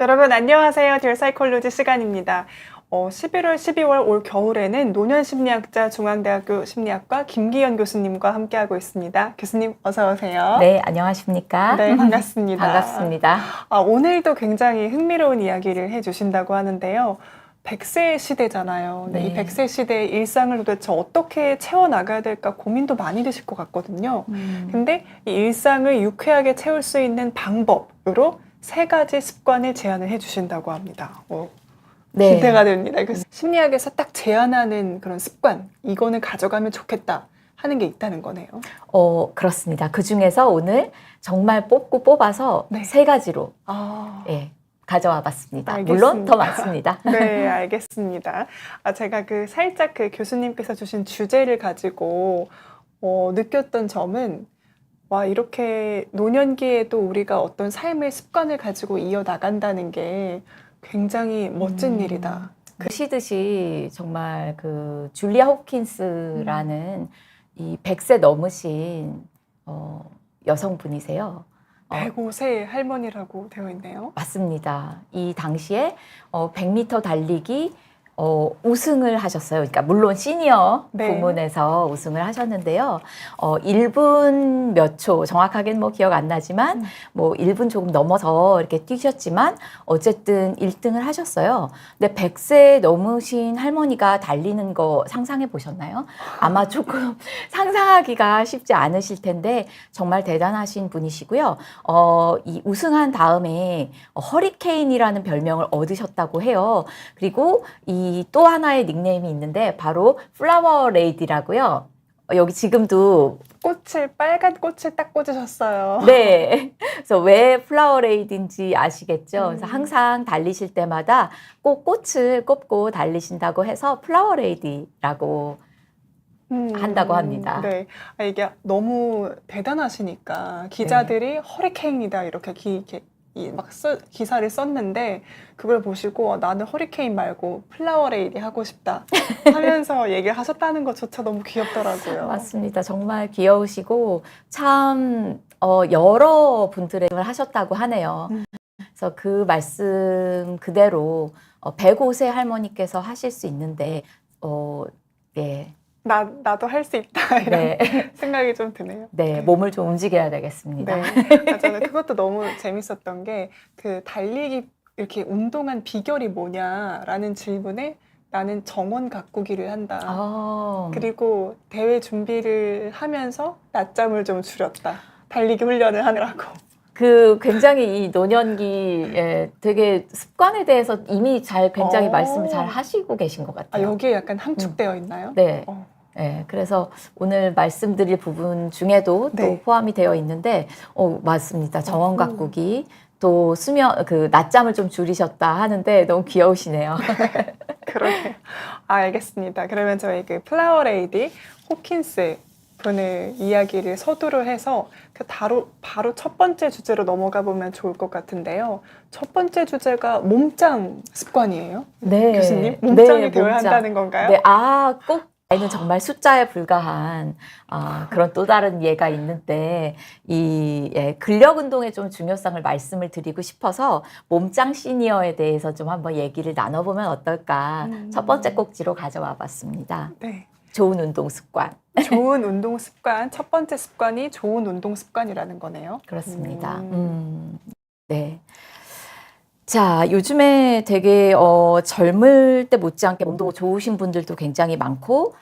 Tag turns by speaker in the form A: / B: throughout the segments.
A: 여러분 안녕하세요. 듀얼 사이콜로지 시간입니다. 11월, 12월 올 겨울에는 노년심리학자 중앙대학교 심리학과 김기현 교수님과 함께하고 있습니다. 교수님 어서 오세요.
B: 네, 안녕하십니까?
A: 네, 반갑습니다.
B: 반갑습니다.
A: 오늘도 굉장히 흥미로운 이야기를 해주신다고 하는데요. 100세 시대잖아요. 근데 이
B: 네.
A: 100세 시대의 일상을 도대체 어떻게 채워나가야 될까 고민도 많이 되실 것 같거든요. 근데 이 일상을 유쾌하게 채울 수 있는 방법으로 3가지 습관을 제안을 해주신다고 합니다.
B: 네.
A: 기대가 됩니다. 그래서 심리학에서 딱 제안하는 그런 습관, 이거는 가져가면 좋겠다 하는 게 있다는 거네요.
B: 그렇습니다. 그 중에서 오늘 정말 뽑아서
A: 네.
B: 3가지로
A: 네.
B: 가져와 봤습니다.
A: 알겠습니다.
B: 물론 더 많습니다.
A: 네, 알겠습니다. 제가 살짝 교수님께서 주신 주제를 가지고 느꼈던 점은 이렇게 노년기에도 우리가 어떤 삶의 습관을 가지고 이어나간다는 게 굉장히 멋진 일이다.
B: 보시듯이 정말 그 줄리아 호킨스라는 이 100세 넘으신 여성분이세요.
A: 105세 할머니라고 되어 있네요.
B: 맞습니다. 이 당시에 100m 달리기 우승을 하셨어요. 그러니까 물론 시니어
A: 네.
B: 부문에서 우승을 하셨는데요. 1분 몇 초, 정확하게는 뭐 기억 안 나지만 뭐 1분 조금 넘어서 이렇게 뛰셨지만 어쨌든 1등을 하셨어요. 근데 100세 넘으신 할머니가 달리는 거 상상해 보셨나요? 아마 조금 상상하기가 쉽지 않으실 텐데 정말 대단하신 분이시고요. 이 우승한 다음에 허리케인이라는 별명을 얻으셨다고 해요. 그리고 이 또 하나의 닉네임이 있는데 바로 플라워 레이디라고요. 여기 지금도
A: 빨간 꽃을 딱 꽂으셨어요.
B: 네. 그래서 왜 플라워 레이디인지 아시겠죠? 그래서 항상 달리실 때마다 꼭 꽃을 꼽고 달리신다고 해서 플라워 레이디라고 한다고 합니다.
A: 네. 이게 너무 대단하시니까 기자들이 허리케인이다 이렇게 기사를 썼는데 그걸 보시고 나는 허리케인 말고 플라워 레이디 하고 싶다 하면서 얘기를 하셨다는 것조차 너무 귀엽더라고요.
B: 맞습니다. 정말 귀여우시고 참 여러 분들의 을 하셨다고 하네요. 그래서 그 말씀 그대로 105세 할머니께서 하실 수 있는데 예.
A: 나도 할 수 있다 이런
B: 네.
A: 생각이 좀 드네요.
B: 네, 몸을 좀 움직여야 되겠습니다.
A: 네, 맞아요. 그것도 너무 재밌었던 게 달리기 이렇게 운동한 비결이 뭐냐라는 질문에 나는 정원 가꾸기를 한다. 그리고 대회 준비를 하면서 낮잠을 좀 줄였다. 달리기 훈련을 하느라고.
B: 굉장히 이 노년기에 되게 습관에 대해서 이미 굉장히 말씀을 잘 하시고 계신 것 같아요.
A: 여기에 약간 함축되어 있나요?
B: 네. 네, 그래서 오늘 말씀드릴 부분 중에도 또 포함이 되어 있는데, 맞습니다. 정원 가꾸기, 또 낮잠을 좀 줄이셨다 하는데 너무 귀여우시네요.
A: 그러게요. 알겠습니다. 그러면 저희 플라워 레이디 호킨스 분의 이야기를 서두로 해서 바로 첫 번째 주제로 넘어가 보면 좋을 것 같은데요. 첫 번째 주제가 몸짱 습관이에요.
B: 네.
A: 교수님, 몸짱이
B: 네,
A: 되어야 한다는 건가요?
B: 네, 꼭 아이는 정말 숫자에 불과한 그런 또 다른 예가 있는데 근력 운동의 좀 중요성을 말씀을 드리고 싶어서 몸짱 시니어에 대해서 좀 한번 얘기를 나눠보면 어떨까 첫 번째 꼭지로 가져와 봤습니다.
A: 네.
B: 좋은 운동 습관.
A: 좋은 운동 습관, 첫 번째 습관이 좋은 운동 습관이라는 거네요.
B: 그렇습니다. 네. 자, 요즘에 되게 젊을 때 못지않게 몸도 좋으신 분들도 굉장히 많고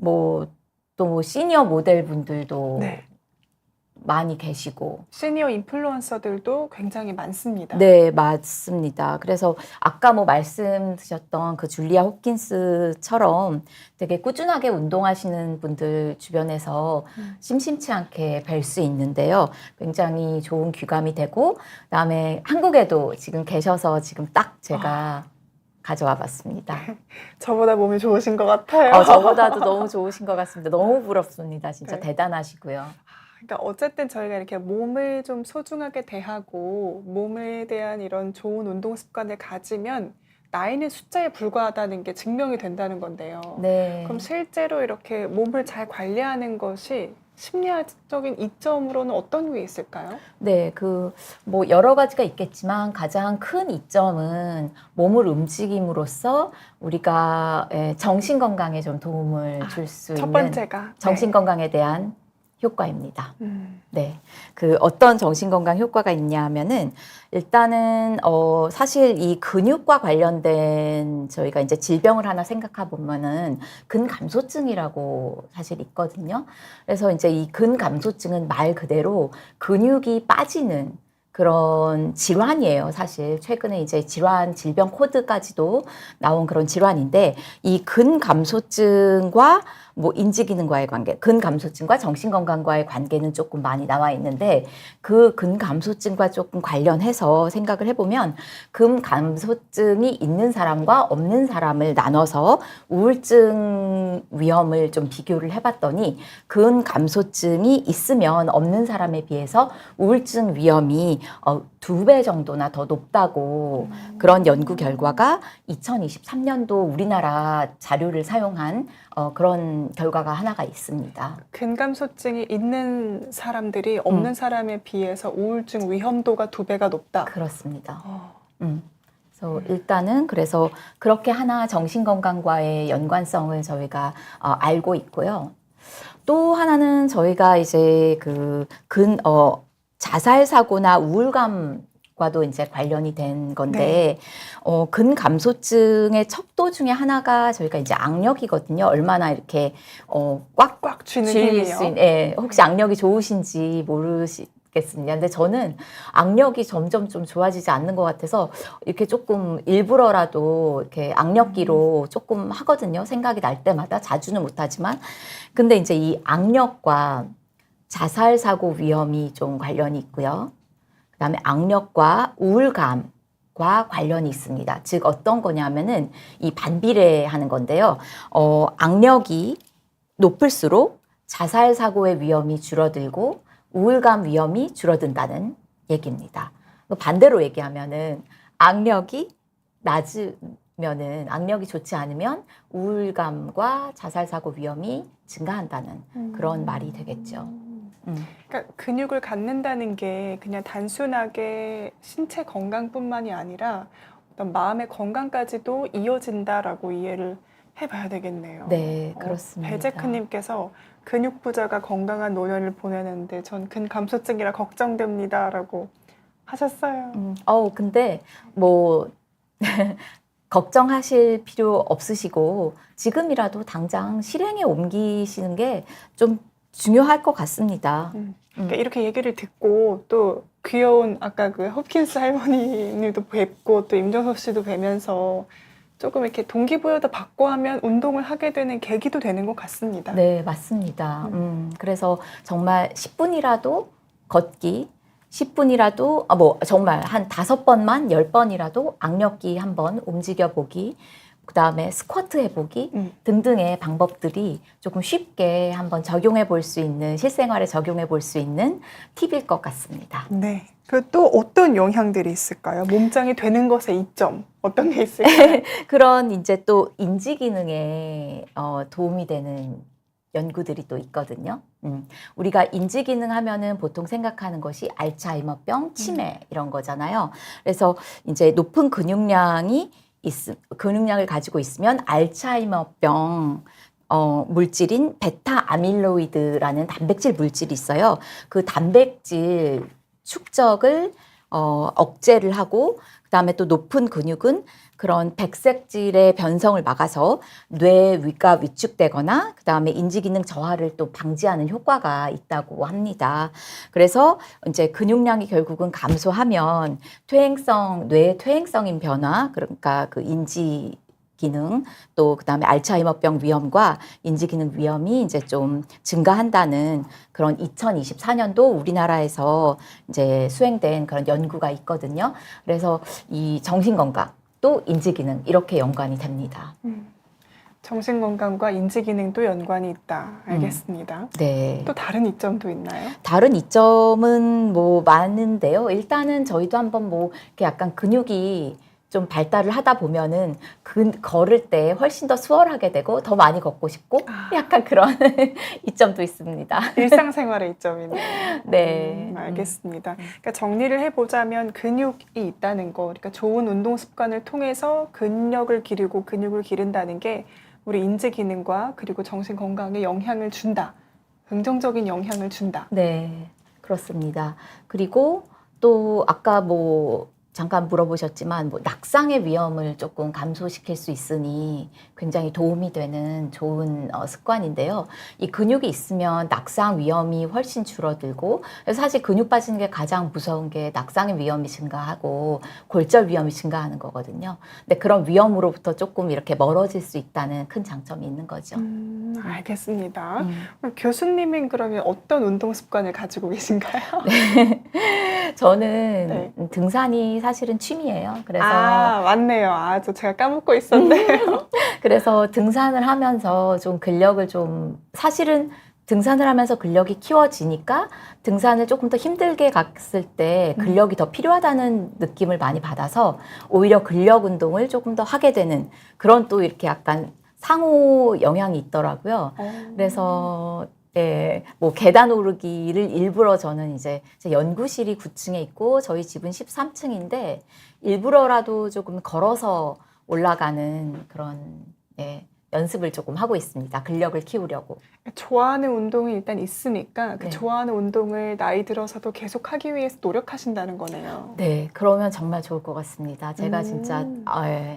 B: 또 시니어 모델 분들도 많이 계시고
A: 시니어 인플루언서들도 굉장히 많습니다.
B: 네, 맞습니다. 그래서 아까 말씀 드렸던 그 줄리아 호킨스처럼 되게 꾸준하게 운동하시는 분들 주변에서 심심치 않게 뵐 수 있는데요. 굉장히 좋은 귀감이 되고 그다음에 한국에도 지금 계셔서 지금 딱 제가 가져와 봤습니다.
A: 저보다 몸이 좋으신 것 같아요.
B: 저보다도 너무 좋으신 것 같습니다. 너무 부럽습니다. 진짜 대단하시고요.
A: 그러니까 어쨌든 저희가 이렇게 몸을 좀 소중하게 대하고 몸에 대한 이런 좋은 운동 습관을 가지면 나이는 숫자에 불과하다는 게 증명이 된다는 건데요.
B: 네.
A: 그럼 실제로 이렇게 몸을 잘 관리하는 것이 심리학적인 이점으로는 어떤 게 있을까요?
B: 네, 뭐 여러 가지가 있겠지만 가장 큰 이점은 몸을 움직임으로써 우리가 정신 건강에 좀 도움을 줄 수
A: 첫
B: 있는
A: 번째가
B: 정신
A: 네.
B: 건강에 대한 효과입니다. 네. 어떤 정신건강 효과가 있냐 하면은, 일단은, 사실 이 근육과 관련된 저희가 이제 질병을 하나 생각해 보면은 근감소증이라고 사실 있거든요. 그래서 이제 이 근감소증은 말 그대로 근육이 빠지는 그런 질환이에요, 사실. 최근에 이제 질병 코드까지도 나온 그런 질환인데, 이 근감소증과 뭐 인지기능과의 관계, 근감소증과 정신건강과의 관계는 조금 많이 나와 있는데, 그 근감소증과 조금 관련해서 생각을 해보면, 근감소증이 있는 사람과 없는 사람을 나눠서 우울증 위험을 좀 비교를 해봤더니, 근감소증이 있으면 없는 사람에 비해서 우울증 위험이 2배 정도나 더 높다고 그런 연구 결과가 2023년도 우리나라 자료를 사용한 그런 결과가 하나가 있습니다.
A: 근감소증이 있는 사람들이 없는 사람에 비해서 우울증 위험도가 2배가 높다.
B: 그렇습니다. 그래서 일단은 그래서 그렇게 하나 정신건강과의 연관성을 저희가 알고 있고요. 또 하나는 저희가 이제 자살 사고나 우울감과도 이제 관련이 된 건데, 근감소증의 척도 중에 하나가 저희가 이제 악력이거든요. 얼마나 이렇게 꽉꽉
A: 쥐는
B: 쥘
A: 힘이요.
B: 수 있는, 혹시 악력이 좋으신지 모르시겠습니다. 근데 저는 악력이 점점 좀 좋아지지 않는 것 같아서 이렇게 조금 일부러라도 이렇게 악력기로 조금 하거든요. 생각이 날 때마다. 자주는 못하지만. 근데 이제 이 악력과 자살 사고 위험이 좀 관련이 있고요. 그다음에 악력과 우울감과 관련이 있습니다. 즉 어떤 거냐면은 이 반비례하는 건데요. 악력이 높을수록 자살 사고의 위험이 줄어들고 우울감 위험이 줄어든다는 얘기입니다. 반대로 얘기하면은 악력이 낮으면은, 악력이 좋지 않으면 우울감과 자살 사고 위험이 증가한다는 그런 말이 되겠죠.
A: 그러니까 근육을 갖는다는 게 그냥 단순하게 신체 건강뿐만이 아니라 어떤 마음의 건강까지도 이어진다라고 이해를 해봐야 되겠네요.
B: 네, 그렇습니다.
A: 배제크님께서 근육 부자가 건강한 노년을 보내는데 전 근감소증이라 걱정됩니다라고 하셨어요.
B: 근데 뭐 걱정하실 필요 없으시고 지금이라도 당장 실행에 옮기시는 게 좀 중요할 것 같습니다.
A: 그러니까 이렇게 얘기를 듣고 또 귀여운 아까 그 홉킨스 할머니님도 뵙고 또 임종석 씨도 뵈면서 조금 이렇게 동기부여도 받고 하면 운동을 하게 되는 계기도 되는 것 같습니다.
B: 네, 맞습니다. 그래서 정말 10분이라도 걷기, 10분이라도, 뭐 정말 한 5번만, 10번이라도 악력기 한번 움직여보기, 그 다음에 스쿼트 해보기 등등의 방법들이 조금 쉽게 한번 적용해 볼 수 있는, 실생활에 적용해 볼 수 있는 팁일 것 같습니다.
A: 네. 그 또 어떤 영향들이 있을까요? 몸짱이 되는 것의 이점 어떤 게 있을까요?
B: 그런 이제 또 인지 기능에 도움이 되는 연구들이 또 있거든요. 우리가 인지 기능 하면은 보통 생각하는 것이 알츠하이머병, 치매 이런 거잖아요. 그래서 이제 높은 근육량을 가지고 있으면 알츠하이머병 물질인 베타 아밀로이드라는 단백질 물질이 있어요. 그 단백질 축적을 억제를 하고, 그다음에 또 높은 근육은 그런 백색질의 변성을 막아서 뇌 위가 위축되거나 그다음에 인지기능 저하를 또 방지하는 효과가 있다고 합니다. 그래서 이제 근육량이 결국은 감소하면 뇌의 퇴행성인 변화, 그러니까 그 인지 기능, 또 그다음에 알츠하이머병 위험과 인지기능 위험이 이제 좀 증가한다는 그런 2024년도 우리나라에서 이제 수행된 그런 연구가 있거든요. 그래서 이 정신건강 또 인지기능 이렇게 연관이 됩니다.
A: 정신건강과 인지기능도 연관이 있다. 알겠습니다.
B: 네.
A: 또 다른 이점도 있나요?
B: 다른 이점은 뭐 많은데요. 일단은 저희도 한번 뭐 이렇게 약간 근육이 좀 발달을 하다 보면은 걸을 때 훨씬 더 수월하게 되고 더 많이 걷고 싶고 약간 그런 이점도 있습니다.
A: 일상생활의 이점이네요.
B: 네.
A: 알겠습니다. 그러니까 정리를 해보자면 근육이 있다는 거, 그러니까 좋은 운동 습관을 통해서 근력을 기르고 근육을 기른다는 게 우리 인지 기능과 그리고 정신 건강에 영향을 준다. 긍정적인 영향을 준다.
B: 네, 그렇습니다. 그리고 또 아까 뭐 잠깐 물어보셨지만 뭐 낙상의 위험을 조금 감소시킬 수 있으니 굉장히 도움이 되는 좋은 습관인데요. 이 근육이 있으면 낙상 위험이 훨씬 줄어들고, 그래서 사실 근육 빠지는 게 가장 무서운 게 낙상의 위험이 증가하고 골절 위험이 증가하는 거거든요. 근데 그런 위험으로부터 조금 이렇게 멀어질 수 있다는 큰 장점이 있는 거죠.
A: 알겠습니다. 그럼 교수님은 그러면 어떤 운동 습관을 가지고 계신가요?
B: 저는 등산이 사실은 취미예요. 그래서
A: 맞네요. 저 제가 까먹고 있었네요.
B: 그래서 등산을 하면서 좀 근력을 좀 사실은 등산을 하면서 근력이 키워지니까 등산을 조금 더 힘들게 갔을 때 근력이 더 필요하다는 느낌을 많이 받아서 오히려 근력 운동을 조금 더 하게 되는 그런 또 이렇게 약간 상호 영향이 있더라고요. 그래서 네, 뭐 계단 오르기를 일부러 저는 이제 제 연구실이 9층에 있고 저희 집은 13층인데 일부러라도 조금 걸어서 올라가는 그런 연습을 조금 하고 있습니다. 근력을 키우려고.
A: 좋아하는 운동이 일단 있으니까 그
B: 네.
A: 좋아하는 운동을 나이 들어서도 계속 하기 위해서 노력하신다는 거네요.
B: 네, 그러면 정말 좋을 것 같습니다. 제가 진짜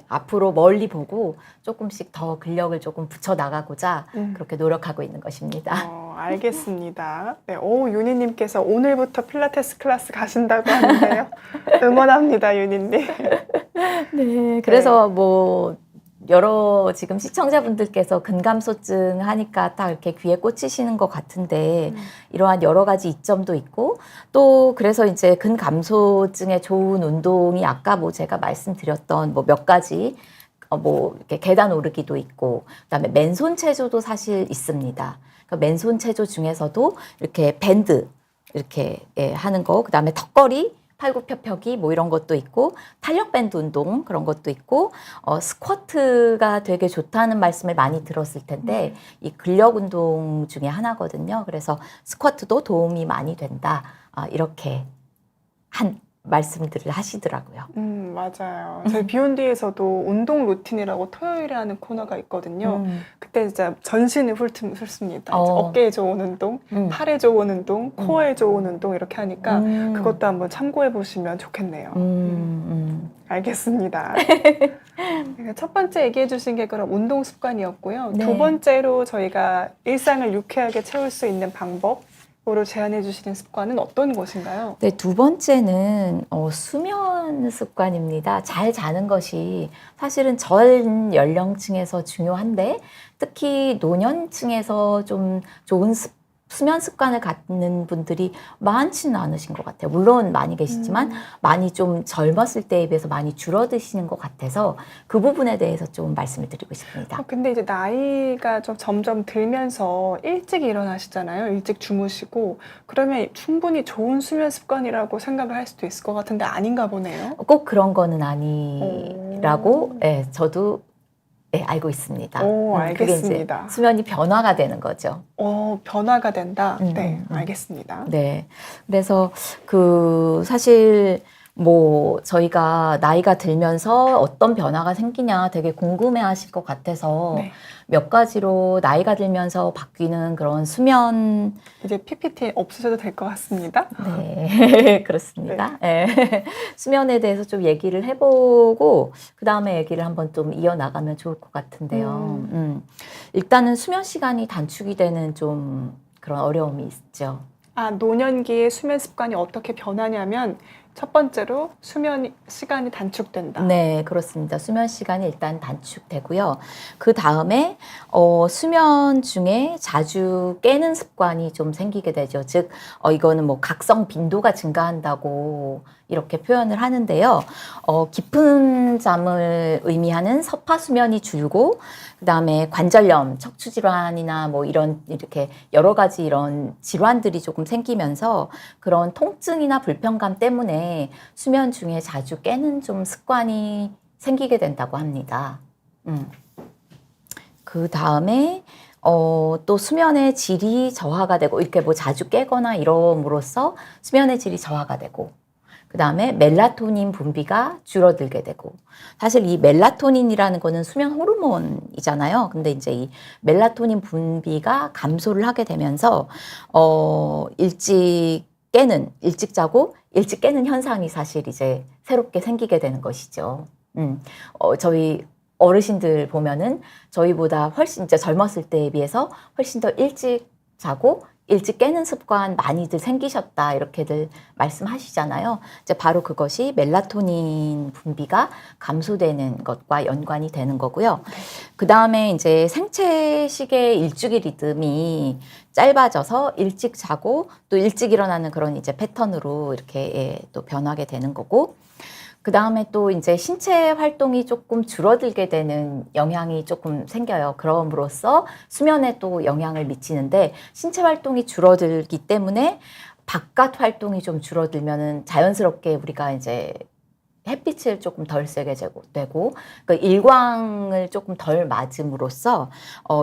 B: 앞으로 멀리 보고 조금씩 더 근력을 조금 붙여 나가고자 그렇게 노력하고 있는 것입니다.
A: 알겠습니다. 네, 유니님께서 오늘부터 필라테스 클래스 가신다고 하는데요. 응원합니다, 유니님.
B: 네, 그래서 뭐 여러 지금 시청자분들께서 근감소증 하니까 딱 이렇게 귀에 꽂히시는 것 같은데 이러한 여러 가지 이점도 있고 또 그래서 이제 근감소증에 좋은 운동이 아까 뭐 제가 말씀드렸던 뭐 몇 가지 뭐 이렇게 계단 오르기도 있고 그다음에 맨손 체조도 사실 있습니다. 그러니까 맨손 체조 중에서도 이렇게 밴드 이렇게 하는 거 그다음에 턱걸이 팔굽혀펴기 뭐 이런 것도 있고 탄력 밴드 운동 그런 것도 있고 스쿼트가 되게 좋다는 말씀을 많이 들었을 텐데 이 근력 운동 중에 하나거든요. 그래서 스쿼트도 도움이 많이 된다. 이렇게 한 말씀들을 하시더라고요.
A: 맞아요. 저희 비욘디에서도 운동 루틴이라고 토요일에 하는 코너가 있거든요. 그때 진짜 전신을 훑습니다. 이제 어깨에 좋은 운동, 팔에 좋은 운동, 코어에 좋은 운동 이렇게 하니까 그것도 한번 참고해 보시면 좋겠네요. 알겠습니다. 첫 번째 얘기해 주신 게 그럼 운동 습관이었고요.
B: 네.
A: 두 번째로 저희가 일상을 유쾌하게 채울 수 있는 방법 으로 제안해 주시는 습관은 어떤 것인가요?
B: 네, 두 번째는 수면 습관입니다. 잘 자는 것이 사실은 전 연령층에서 중요한데 특히 노년층에서 좀 좋은 수면 습관을 갖는 분들이 많지는 않으신 것 같아요. 물론 많이 계시지만 많이 좀 젊었을 때에 비해서 많이 줄어드시는 것 같아서 그 부분에 대해서 좀 말씀을 드리고 싶습니다.
A: 근데 이제 나이가 좀 점점 들면서 일찍 일어나시잖아요. 일찍 주무시고 그러면 충분히 좋은 수면 습관이라고 생각을 할 수도 있을 것 같은데 아닌가 보네요.
B: 꼭 그런 거는 아니라고 저도 알고 있습니다.
A: 알겠습니다.
B: 그게 이제 수면이 변화가 되는 거죠.
A: 변화가 된다. 네, 알겠습니다.
B: 네, 그래서 사실 뭐 저희가 나이가 들면서 어떤 변화가 생기냐 되게 궁금해하실 것 같아서 몇 가지로 나이가 들면서 바뀌는 그런 수면
A: 이제 PPT 없으셔도 될 것 같습니다.
B: 네, 그렇습니다. 네. 수면에 대해서 좀 얘기를 해보고 그 다음에 얘기를 한번 좀 이어나가면 좋을 것 같은데요. 일단은 수면 시간이 단축이 되는 좀 그런 어려움이 있죠.
A: 노년기의 수면 습관이 어떻게 변하냐면 첫 번째로 수면 시간이 단축된다.
B: 네, 그렇습니다. 수면 시간이 일단 단축되고요. 그 다음에 수면 중에 자주 깨는 습관이 좀 생기게 되죠. 즉, 이거는 뭐 각성 빈도가 증가한다고 이렇게 표현을 하는데요. 깊은 잠을 의미하는 서파 수면이 줄고, 그 다음에 관절염, 척추 질환이나 뭐 이런 이렇게 여러 가지 이런 질환들이 조금 생기면서 그런 통증이나 불편감 때문에 수면 중에 자주 깨는 좀 습관이 생기게 된다고 합니다. 그 다음에 또 수면의 질이 저하가 되고 이렇게 뭐 자주 깨거나 이러므로써 수면의 질이 저하가 되고 그 다음에 멜라토닌 분비가 줄어들게 되고 사실 이 멜라토닌이라는 거는 수면 호르몬이잖아요. 근데 이제 이 멜라토닌 분비가 감소를 하게 되면서 일찍 자고 일찍 깨는 현상이 사실 이제 새롭게 생기게 되는 것이죠. 저희 어르신들 보면은 저희보다 훨씬 이제 젊었을 때에 비해서 훨씬 더 일찍 자고 일찍 깨는 습관 많이들 생기셨다 이렇게들 말씀하시잖아요. 이제 바로 그것이 멜라토닌 분비가 감소되는 것과 연관이 되는 거고요. 그 다음에 이제 생체식의 일주기 리듬이 짧아져서 일찍 자고 또 일찍 일어나는 그런 이제 패턴으로 이렇게 또 변하게 되는 거고. 그 다음에 또 이제 신체 활동이 조금 줄어들게 되는 영향이 조금 생겨요. 그럼으로써 수면에 또 영향을 미치는데 신체 활동이 줄어들기 때문에 바깥 활동이 좀 줄어들면은 자연스럽게 우리가 이제 햇빛을 조금 덜 쐬게 되고 그 일광을 조금 덜 맞음으로써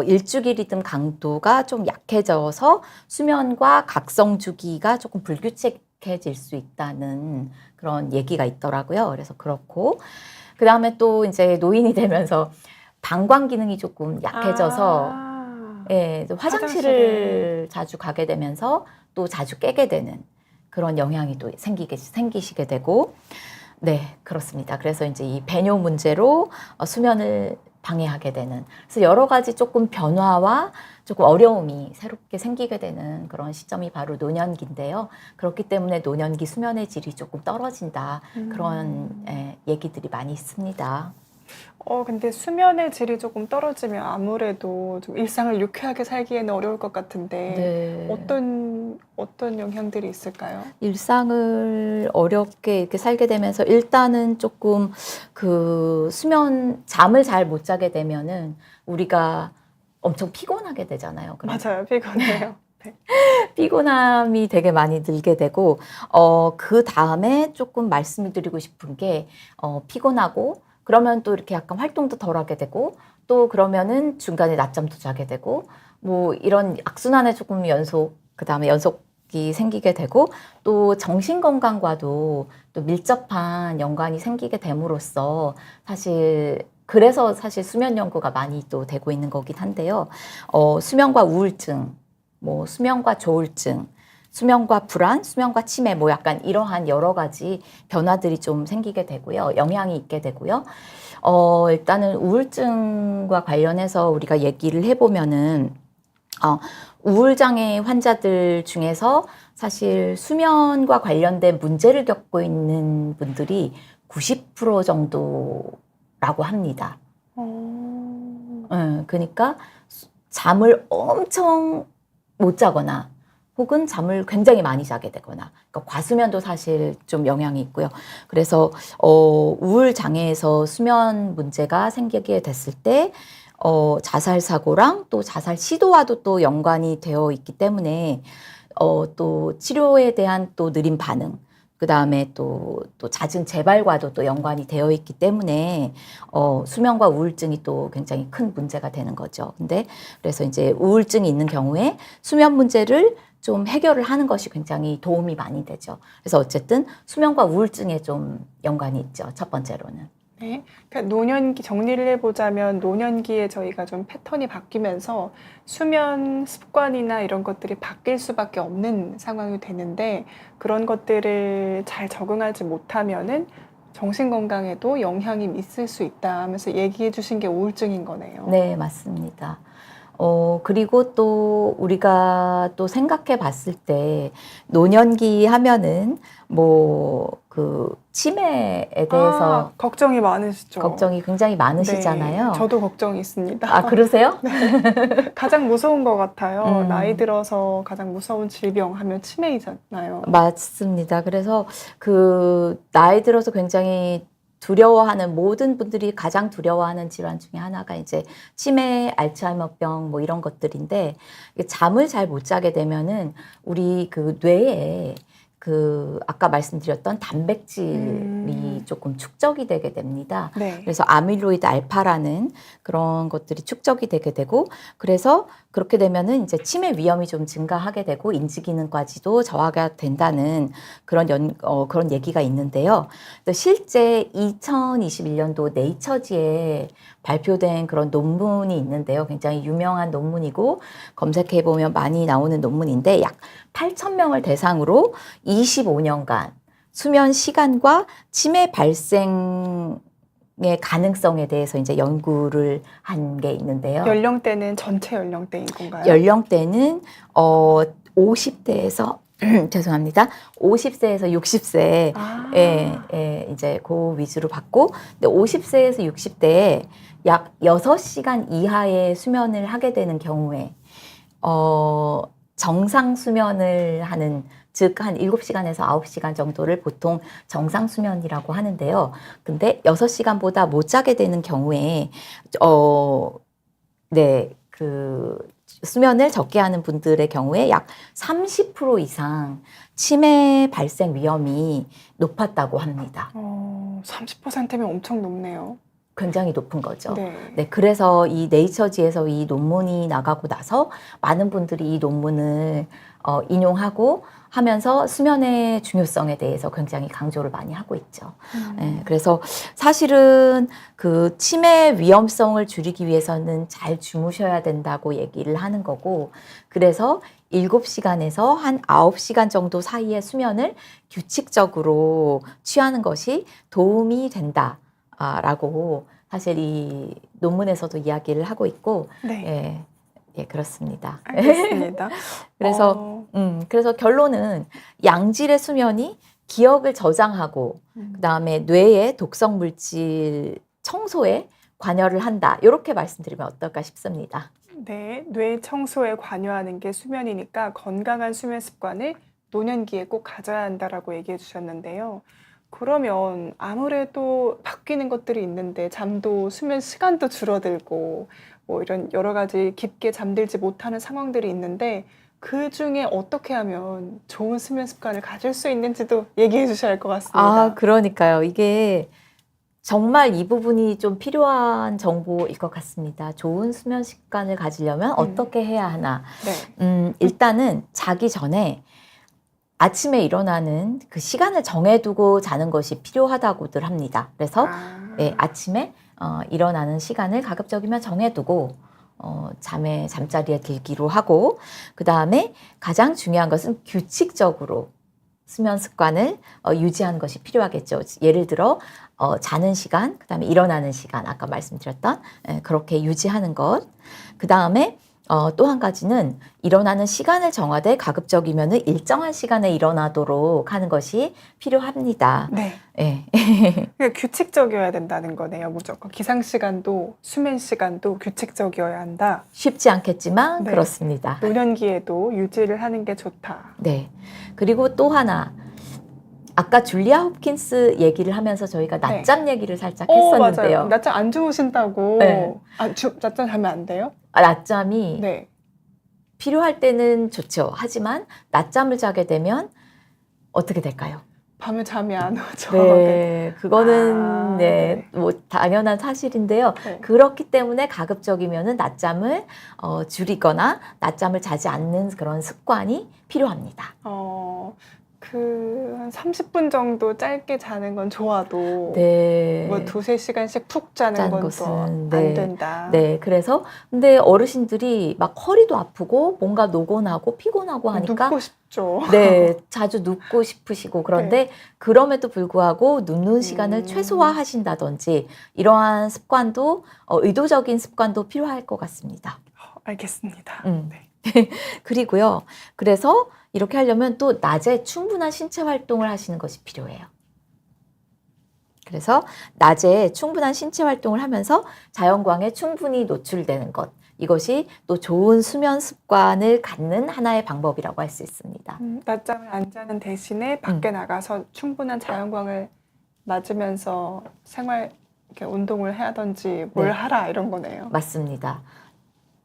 B: 일주기 리듬 강도가 좀 약해져서 수면과 각성 주기가 조금 불규칙해질 수 있다는 그런 얘기가 있더라고요. 그래서 그렇고 그 다음에 또 이제 노인이 되면서 방광 기능이 조금 약해져서 예, 화장실을 자주 가게 되면서 또 자주 깨게 되는 그런 영향이 또 생기시게 되고 네, 그렇습니다. 그래서 이제 이 배뇨 문제로 수면을 방해하게 되는 그래서 여러 가지 조금 변화와 조금 어려움이 새롭게 생기게 되는 그런 시점이 바로 노년기인데요. 그렇기 때문에 노년기 수면의 질이 조금 떨어진다. 그런 얘기들이 많이 있습니다.
A: 근데 수면의 질이 조금 떨어지면 아무래도 좀 일상을 유쾌하게 살기에는 어려울 것 같은데,
B: 네.
A: 어떤 영향들이 있을까요?
B: 일상을 어렵게 이렇게 살게 되면서 일단은 조금 그 잠을 잘 못 자게 되면은 우리가 엄청 피곤하게 되잖아요.
A: 맞아요. 피곤해요. 네.
B: 피곤함이 되게 많이 들게 되고, 그 다음에 조금 말씀드리고 싶은 게, 피곤하고, 그러면 또 이렇게 약간 활동도 덜 하게 되고, 또 그러면은 중간에 낮잠도 자게 되고, 뭐 이런 악순환의 조금 그 다음에 연속이 생기게 되고, 또 정신 건강과도 또 밀접한 연관이 생기게 됨으로써 그래서 사실 수면 연구가 많이 또 되고 있는 거긴 한데요. 수면과 우울증, 뭐 수면과 조울증, 수면과 불안, 수면과 치매, 뭐 약간 이러한 여러 가지 변화들이 좀 생기게 되고요. 영향이 있게 되고요. 일단은 우울증과 관련해서 우리가 얘기를 해보면은, 우울장애 환자들 중에서 사실 수면과 관련된 문제를 겪고 있는 분들이 90% 정도라고 합니다. 그러니까 잠을 엄청 못 자거나 혹은 잠을 굉장히 많이 자게 되거나 그러니까 과수면도 사실 좀 영향이 있고요. 그래서 우울 장애에서 수면 문제가 생기게 됐을 때 자살 사고랑 또 자살 시도와도 또 연관이 되어 있기 때문에 또 치료에 대한 또 느린 반응 그 다음에 또 잦은 재발과도 또 연관이 되어 있기 때문에 수면과 우울증이 또 굉장히 큰 문제가 되는 거죠. 근데 그래서 이제 우울증이 있는 경우에 수면 문제를 좀 해결을 하는 것이 굉장히 도움이 많이 되죠. 그래서 어쨌든 수면과 우울증에 좀 연관이 있죠. 첫 번째로는.
A: 네. 그러니까 노년기 정리를 해보자면 노년기에 저희가 좀 패턴이 바뀌면서 수면 습관이나 이런 것들이 바뀔 수밖에 없는 상황이 되는데 그런 것들을 잘 적응하지 못하면은 정신 건강에도 영향이 있을 수 있다 하면서 얘기해 주신 게 우울증인 거네요.
B: 네, 맞습니다. 그리고 또 우리가 또 생각해 봤을 때 노년기 하면은 뭐 그 치매에 대해서
A: 걱정이 많으시죠?
B: 걱정이 굉장히 많으시잖아요.
A: 네, 저도 걱정이 있습니다.
B: 아, 그러세요?
A: 가장 무서운 것 같아요. 나이
B: 음.
A: 들어서 가장 무서운 질병 하면 치매이잖아요.
B: 맞습니다. 그래서 그 나이 들어서 굉장히 두려워하는 모든 분들이 가장 두려워하는 질환 중에 하나가 이제 치매, 알츠하이머병 뭐 이런 것들인데 잠을 잘 못 자게 되면은 우리 그 뇌에 그 아까 말씀드렸던 단백질이 조금 축적이 되게 됩니다.
A: 네.
B: 그래서 아밀로이드 알파라는 그런 것들이 축적이 되게 되고 그래서 그렇게 되면은 이제 치매 위험이 좀 증가하게 되고 인지 기능까지도 저하가 된다는 그런 그런 얘기가 있는데요. 또 실제 2021년도 네이처지에 발표된 그런 논문이 있는데요. 굉장히 유명한 논문이고 검색해 보면 많이 나오는 논문인데 약 8,000명을 대상으로 25년간 수면 시간과 치매 발생의 가능성에 대해서 이제 연구를 한 게 있는데요.
A: 연령대는 전체 연령대인 건가요?
B: 연령대는 50대에서 죄송합니다. 50세에서 60세 에 이제 그 위주로 봤고, 근데 50세에서 60대에 약 6시간 이하의 수면을 하게 되는 경우에 정상 수면을 하는 즉 한 7시간에서 9시간 정도를 보통 정상 수면이라고 하는데요. 근데 6시간보다 못 자게 되는 경우에 그 수면을 적게 하는 분들의 경우에 약 30% 이상 치매 발생 위험이 높았다고 합니다.
A: 30%면 엄청 높네요.
B: 굉장히 높은 거죠.
A: 네.
B: 네, 그래서 이 네이처지에서 이 논문이 나가고 나서 많은 분들이 이 논문을 인용하고 하면서 수면의 중요성에 대해서 굉장히 강조를 많이 하고 있죠. 네, 그래서 사실은 그 치매 위험성을 줄이기 위해서는 잘 주무셔야 된다고 얘기를 하는 거고, 그래서 7시간에서 한 9시간 정도 사이의 수면을 규칙적으로 취하는 것이 도움이 된다. 라고 사실 이 논문에서도 이야기를 하고 있고,
A: 네.
B: 예, 그렇습니다.
A: 알겠습니다.
B: 그래서 결론은 양질의 수면이 기억을 저장하고, 그 다음에 뇌의 독성 물질 청소에 관여를 한다. 이렇게 말씀드리면 어떨까 싶습니다.
A: 네, 뇌 청소에 관여하는 게 수면이니까 건강한 수면 습관을 노년기에 꼭 가져야 한다라고 얘기해 주셨는데요. 그러면 아무래도 바뀌는 것들이 있는데 잠도 수면 시간도 줄어들고 뭐 이런 여러 가지 깊게 잠들지 못하는 상황들이 있는데 그 중에 어떻게 하면 좋은 수면 습관을 가질 수 있는지도 얘기해 주셔야 할 것 같습니다.
B: 그러니까요. 이게 정말 이 부분이 좀 필요한 정보일 것 같습니다. 좋은 수면 습관을 가지려면 어떻게 해야 하나.
A: 네.
B: 일단은 자기 전에 아침에 일어나는 그 시간을 정해두고 자는 것이 필요하다고들 합니다. 그래서 아침에 일어나는 시간을 가급적이면 정해두고 잠자리에 들기로 하고, 그 다음에 가장 중요한 것은 규칙적으로 수면 습관을 유지하는 것이 필요하겠죠. 예를 들어 자는 시간, 그 다음에 일어나는 시간, 아까 말씀드렸던 그렇게 유지하는 것. 그 다음에 또 한 가지는 일어나는 시간을 정하되 가급적이면 일정한 시간에 일어나도록 하는 것이 필요합니다.
A: 네.
B: 네.
A: 그러니까 규칙적이어야 된다는 거네요. 무조건 기상 시간도 수면 시간도 규칙적이어야 한다.
B: 쉽지 않겠지만
A: 네.
B: 그렇습니다.
A: 노년기에도 유지를 하는 게 좋다.
B: 네. 그리고 또 하나, 아까 줄리아 홉킨스 얘기를 하면서 저희가 낮잠 얘기를 살짝 했었는데요.
A: 맞아요. 낮잠 안 주무신다고.
B: 네.
A: 낮잠 자면 안 돼요?
B: 낮잠이
A: 네.
B: 필요할 때는 좋죠. 하지만 낮잠을 자게 되면 어떻게 될까요?
A: 밤에 잠이 안 오죠.
B: 네, 그거는 뭐 당연한 사실인데요.
A: 네.
B: 그렇기 때문에 가급적이면은 낮잠을 줄이거나 낮잠을 자지 않는 그런 습관이 필요합니다.
A: 한 30분 정도 짧게 자는 건 좋아도
B: 네.
A: 뭐 2-3시간씩 푹 자는 건 또 안 된다.
B: 네, 그래서 근데 어르신들이 막 허리도 아프고 뭔가 노곤하고 피곤하고 하니까
A: 눕고 싶죠.
B: 네, 자주 눕고 싶으시고 그런데 그럼에도 불구하고 눕는 시간을 최소화하신다든지 이러한 습관도 의도적인 습관도 필요할 것 같습니다.
A: 알겠습니다. 네.
B: 그리고요. 그래서 이렇게 하려면 또 낮에 충분한 신체 활동을 하시는 것이 필요해요. 그래서 낮에 충분한 신체 활동을 하면서 자연광에 충분히 노출되는 것. 이것이 또 좋은 수면 습관을 갖는 하나의 방법이라고 할 수 있습니다.
A: 낮잠을 안 자는 대신에 밖에 나가서 충분한 자연광을 맞으면서 생활 이렇게 운동을 해야든지 뭘
B: 네.
A: 하라 이런 거네요.
B: 맞습니다.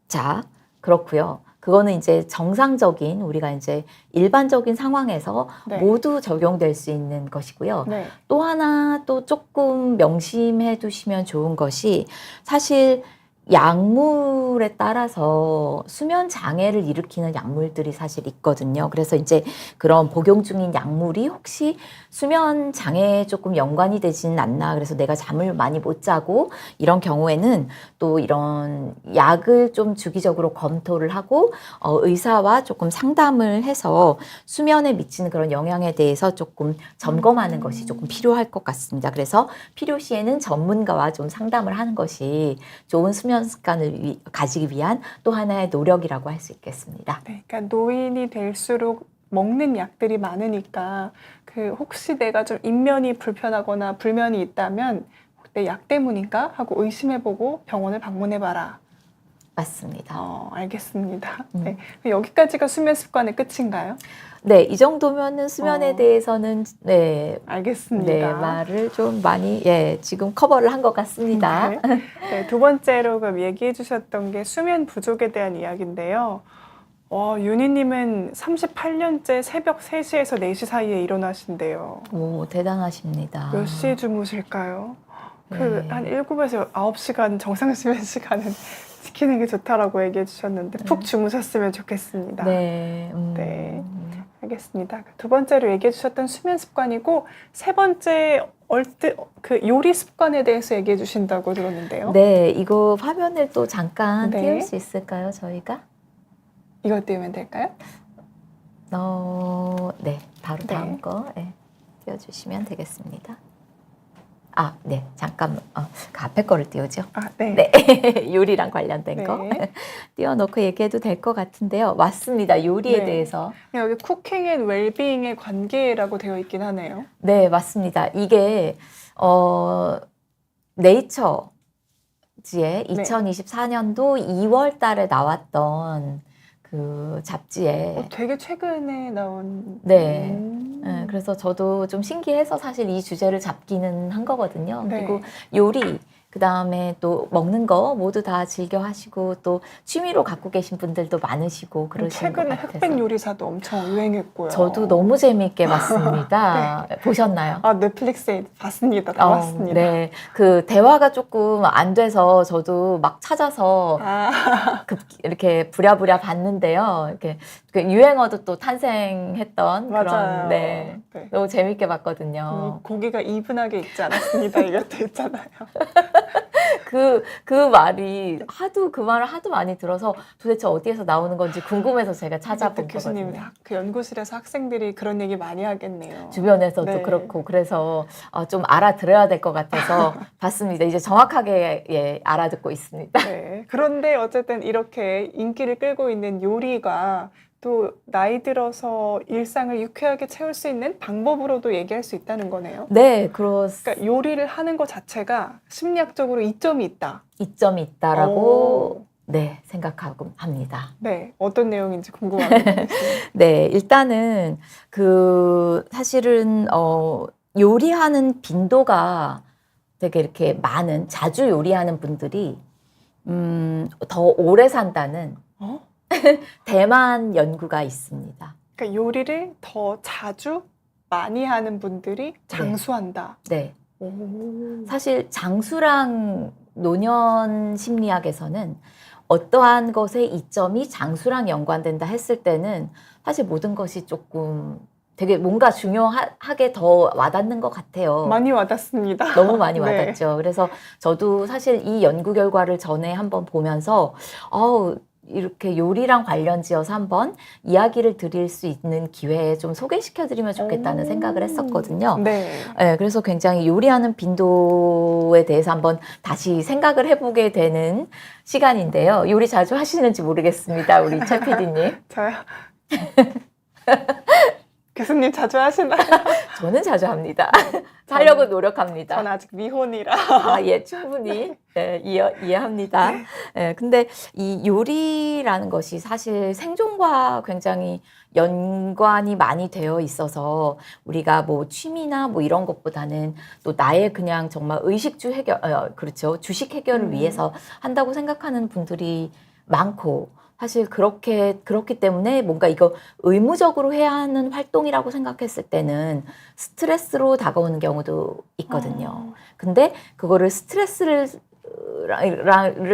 B: 자, 그렇고요. 그거는 이제 정상적인 우리가 이제 일반적인 상황에서
A: 네.
B: 모두 적용될 수 있는 것이고요.
A: 네.
B: 또 하나 또 조금 명심해 두시면 좋은 것이 사실 약물에 따라서 수면 장애를 일으키는 약물들이 사실 있거든요. 그래서 이제 그런 복용 중인 약물이 혹시 수면 장애에 조금 연관이 되지는 않나. 그래서 내가 잠을 많이 못 자고 이런 경우에는 또 이런 약을 좀 주기적으로 검토를 하고 의사와 조금 상담을 해서 수면에 미치는 그런 영향에 대해서 조금 점검하는 것이 조금 필요할 것 같습니다. 그래서 필요시에는 전문가와 좀 상담을 하는 것이 좋은 수면 습관을 가지기 위한 또 하나의 노력이라고 할 수 있겠습니다.
A: 네, 그러니까 노인이 될수록 먹는 약들이 많으니까 그 혹시 내가 좀 인면이 불편하거나 불면이 있다면 내 약 때문인가 하고 의심해보고 병원을 방문해봐라.
B: 맞습니다.
A: 알겠습니다. 네, 여기까지가 수면 습관의 끝인가요?
B: 네, 이 정도면은 수면에 대해서는
A: 알겠습니다.
B: 네, 말을 좀 많이 지금 커버를 한 것 같습니다.
A: 네. 네, 두 번째로 그럼 얘기해 주셨던 게 수면 부족에 대한 이야기인데요. 윤희님은 38년째 새벽 3시에서 4시 사이에 일어나신대요.
B: 오, 대단하십니다.
A: 몇 시에 주무실까요?
B: 네.
A: 한 7에서 9시간 정상 수면 시간은 지키는 게 좋다라고 얘기해 주셨는데 푹 주무셨으면 좋겠습니다.
B: 네.
A: 네. 알겠습니다. 두 번째로 얘기해 주셨던 수면 습관이고 세 번째 그 요리 습관에 대해서 얘기해 주신다고 들었는데요.
B: 네, 이거 화면을 또 잠깐
A: 네.
B: 띄울 수 있을까요, 저희가?
A: 이거 띄우면 될까요?
B: 네, 바로
A: 네.
B: 다음 거 띄워주시면 되겠습니다. 네, 잠깐 그 앞에 거를 띄우죠.
A: 네.
B: 네, 요리랑 관련된
A: 네.
B: 거 띄워놓고 얘기해도 될 것 같은데요. 맞습니다. 요리에
A: 네.
B: 대해서.
A: 여기 쿠킹 앤 웰비잉의 관계라고 되어 있긴 하네요.
B: 네, 맞습니다. 이게 네이처지에 2024년도 2월 달에 나왔던 그 잡지에
A: 되게 최근에 나온.
B: 네. 네, 그래서 저도 좀 신기해서 사실 이 주제를 잡기는 한 거거든요.
A: 네.
B: 그리고 요리, 그 다음에 또 먹는 거 모두 다 즐겨 하시고 또 취미로 갖고 계신 분들도 많으시고 그러시는 것
A: 최근에
B: 같아서.
A: 흑백 요리사도 엄청 유행했고요.
B: 저도 너무 재미있게 봤습니다. 보셨나요?
A: 넷플릭스에 봤습니다. 다 봤습니다.
B: 네. 그 대화가 조금 안 돼서 저도 막 찾아서 이렇게 부랴부랴 봤는데요. 이렇게 그 유행어도 또 탄생했던
A: 맞아요.
B: 그런 네. 너무 재밌게 봤거든요.
A: 고기가 이분하게 익지 않았습니다. 이것도 있잖아요.
B: 그 말이 그 말을 하도 많이 들어서 도대체 어디에서 나오는 건지 궁금해서 제가 찾아본
A: 교수님,
B: 거거든요.
A: 그 연구실에서 학생들이 그런 얘기 많이 하겠네요.
B: 주변에서도
A: 네.
B: 그렇고 그래서 좀 알아들어야 될 것 같아서 봤습니다. 이제 정확하게 알아듣고 있습니다.
A: 네. 그런데 어쨌든 이렇게 인기를 끌고 있는 요리가 또 나이 들어서 일상을 유쾌하게 채울 수 있는 방법으로도 얘기할 수 있다는 거네요.
B: 네, 그러니까
A: 요리를 하는 것 자체가 심리학적으로 이점이 있다.
B: 이점이 있다라고 생각하고 합니다.
A: 네, 어떤 내용인지 궁금합니다.
B: 네, 일단은 사실은 요리하는 빈도가 되게 이렇게 자주 요리하는 분들이 더 오래 산다는 대만 연구가 있습니다.
A: 그러니까 요리를 더 자주 많이 하는 분들이 장수한다.
B: 네.
A: 오.
B: 사실 장수랑 노년 심리학에서는 어떠한 것의 이점이 장수랑 연관된다 했을 때는 사실 모든 것이 조금 되게 뭔가 중요하게 더 와닿는 것 같아요.
A: 많이 와닿습니다.
B: 너무 많이 와닿죠. 그래서 저도 사실 이 연구 결과를 전에 한번 보면서 이렇게 요리랑 관련 지어서 한번 이야기를 드릴 수 있는 기회에 좀 소개시켜드리면 좋겠다는 생각을 했었거든요.
A: 네.
B: 네, 그래서 굉장히 요리하는 빈도에 대해서 한번 다시 생각을 해보게 되는 시간인데요. 요리 자주 하시는지 모르겠습니다, 우리 최 PD님.
A: 저요? 교수님 자주 하시나요?
B: 저는 자주 합니다. 하려고 노력합니다.
A: 전 아직 미혼이라.
B: 아, 예, 충분히 이해합니다. 예, 근데 이 요리라는 것이 사실 생존과 굉장히 연관이 많이 되어 있어서 우리가 뭐 취미나 뭐 이런 것보다는 또 나의 그냥 정말 의식주 해결, 그렇죠. 주식 해결을 위해서 한다고 생각하는 분들이 많고 사실 그렇기 때문에 뭔가 이거 의무적으로 해야 하는 활동이라고 생각했을 때는 스트레스로 다가오는 경우도 있거든요. 근데 그거를 스트레스를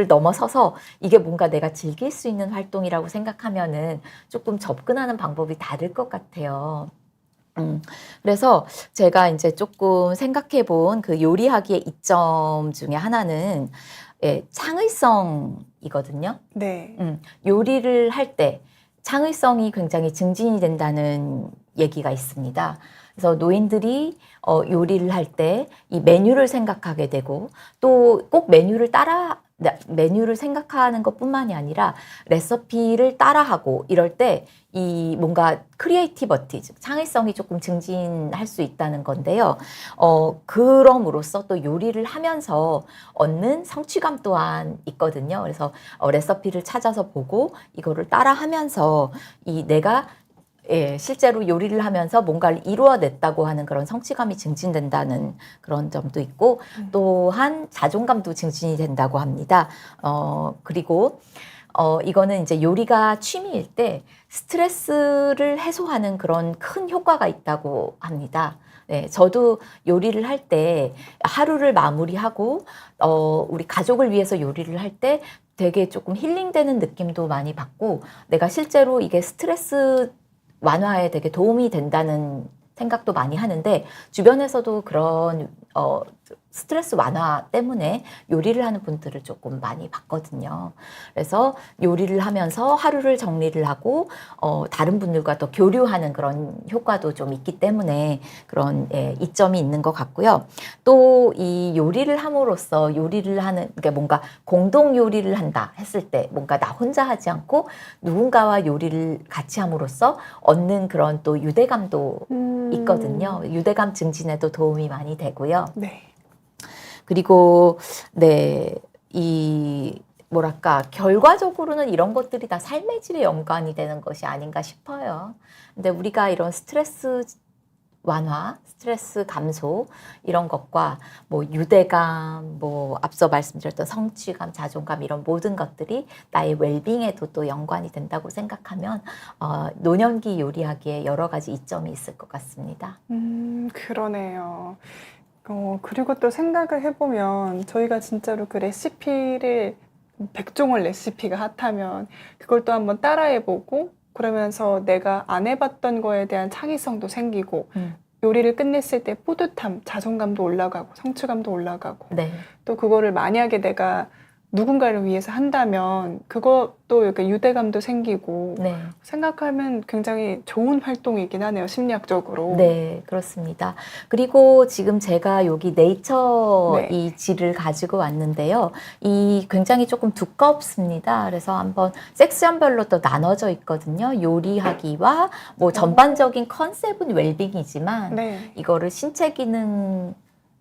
B: 넘어서서 이게 뭔가 내가 즐길 수 있는 활동이라고 생각하면은 조금 접근하는 방법이 다를 것 같아요. 그래서 제가 이제 조금 생각해 본 그 요리하기의 이점 중에 하나는 예, 창의성이거든요.
A: 네.
B: 요리를 할 때 창의성이 굉장히 증진이 된다는 얘기가 있습니다. 그래서 노인들이 요리를 할 때 이 메뉴를 생각하게 되고 또 꼭 메뉴를 생각하는 것뿐만이 아니라 레시피를 따라하고 이럴 때 이 뭔가 크리에이티버티, 즉 창의성이 조금 증진할 수 있다는 건데요. 그럼으로써 또 요리를 하면서 얻는 성취감 또한 있거든요. 그래서 레시피를 찾아서 보고 이거를 따라하면서 내가 실제로 요리를 하면서 뭔가를 이루어냈다고 하는 그런 성취감이 증진된다는 그런 점도 있고, 또한 자존감도 증진이 된다고 합니다. 그리고, 이거는 이제 요리가 취미일 때 스트레스를 해소하는 그런 큰 효과가 있다고 합니다. 네, 저도 요리를 할 때 하루를 마무리하고, 우리 가족을 위해서 요리를 할 때 되게 조금 힐링되는 느낌도 많이 받고, 내가 실제로 이게 스트레스 완화에 되게 도움이 된다는 생각도 많이 하는데 주변에서도 그런 스트레스 완화 때문에 요리를 하는 분들을 조금 많이 봤거든요. 그래서 요리를 하면서 하루를 정리를 하고 다른 분들과 또 교류하는 그런 효과도 좀 있기 때문에 그런 이점이 있는 것 같고요. 또 이 요리를 함으로써 요리를 하는 그러니까 뭔가 공동 요리를 한다 했을 때 뭔가 나 혼자 하지 않고 누군가와 요리를 같이 함으로써 얻는 그런 또 유대감도 있거든요. 유대감 증진에도 도움이 많이 되고요.
A: 네.
B: 그리고 뭐랄까 결과적으로는 이런 것들이 다 삶의 질에 연관이 되는 것이 아닌가 싶어요. 근데 우리가 이런 스트레스 완화, 스트레스 감소 이런 것과 뭐 유대감, 뭐 앞서 말씀드렸던 성취감, 자존감 이런 모든 것들이 나의 웰빙에도 또 연관이 된다고 생각하면 노년기 요리하기에 여러 가지 이점이 있을 것 같습니다.
A: 그러네요. 그리고 또 생각을 해보면 저희가 진짜로 그 레시피를 백종원 레시피가 핫하면 그걸 또 한번 따라해보고 그러면서 내가 안 해봤던 거에 대한 창의성도 생기고 요리를 끝냈을 때 뿌듯함, 자존감도 올라가고 성취감도 올라가고
B: 네.
A: 또 그거를 만약에 내가 누군가를 위해서 한다면 그것도 이렇게 유대감도 생기고
B: 네.
A: 생각하면 굉장히 좋은 활동이긴 하네요, 심리학적으로.
B: 네, 그렇습니다. 그리고 지금 제가 여기 네이처
A: 네.
B: 이 지를 가지고 왔는데요. 이 굉장히 조금 두껍습니다. 그래서 한번 섹션별로 또 나눠져 있거든요. 요리하기와 뭐 전반적인 컨셉은 웰빙이지만
A: 네.
B: 이거를 신체 기능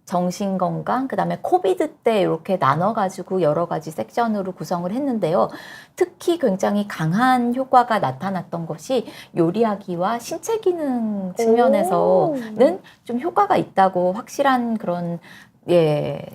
B: 정신건강, 그 다음에 코비드 때 이렇게 나눠가지고 여러 가지 섹션으로 구성을 했는데요. 특히 굉장히 강한 효과가 나타났던 것이 요리하기와 신체 기능 측면에서는 좀 효과가 있다고 확실한 그런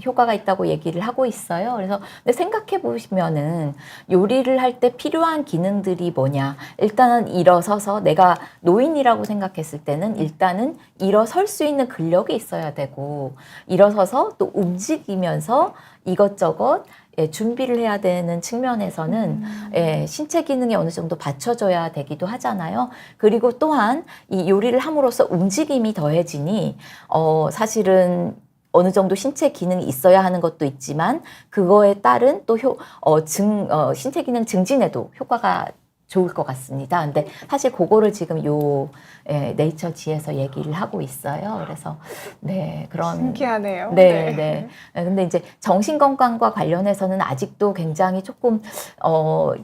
B: 효과가 있다고 얘기를 하고 있어요. 그래서 근데 생각해 보시면은 요리를 할 때 필요한 기능들이 뭐냐? 일단은 일어서서 내가 노인이라고 생각했을 때는 일단은 일어설 수 있는 근력이 있어야 되고 일어서서 또 움직이면서 이것저것 준비를 해야 되는 측면에서는 신체 기능이 어느 정도 받쳐줘야 되기도 하잖아요. 그리고 또한 이 요리를 함으로써 움직임이 더해지니 사실은 어느 정도 신체 기능이 있어야 하는 것도 있지만 그거에 따른 또 신체 기능 증진에도 효과가 좋을 것 같습니다. 근데 사실 그거를 지금 네이처 지에서 얘기를 하고 있어요. 그래서 그런
A: 신기하네요.
B: 네. 근데 이제 정신 건강과 관련해서는 아직도 굉장히 조금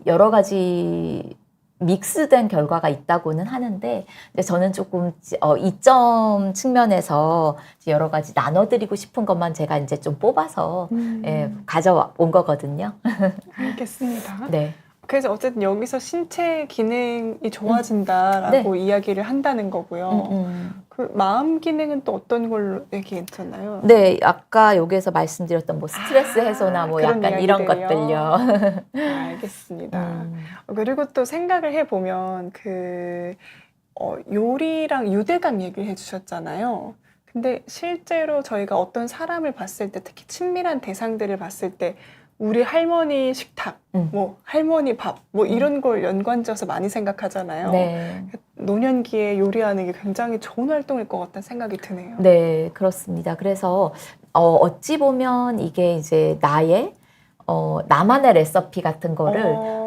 B: 여러 가지 믹스된 결과가 있다고는 하는데, 근데 저는 조금 이점 측면에서 여러 가지 나눠드리고 싶은 것만 제가 이제 좀 뽑아서 예, 가져온 거거든요.
A: 알겠습니다.
B: 네.
A: 그래서 어쨌든 여기서 신체 기능이 좋아진다라고
B: 네.
A: 이야기를 한다는 거고요. 그 마음 기능은 또 어떤 걸로 얘기했잖아요.
B: 네, 아까 여기에서 말씀드렸던 뭐 스트레스 해소나 뭐
A: 그런
B: 약간 이런
A: 이야기들이요.
B: 것들요.
A: 알겠습니다. 그리고 또 생각을 해보면 요리랑 유대감 얘기를 해주셨잖아요. 근데 실제로 저희가 어떤 사람을 봤을 때, 특히 친밀한 대상들을 봤을 때 우리 할머니 식탁, 뭐 할머니 밥, 뭐 이런 걸 연관지어서 많이 생각하잖아요.
B: 네.
A: 노년기에 요리하는 게 굉장히 좋은 활동일 것 같다는 생각이 드네요.
B: 네, 그렇습니다. 그래서 어찌 보면 이게 이제 나만의 레시피 같은 거를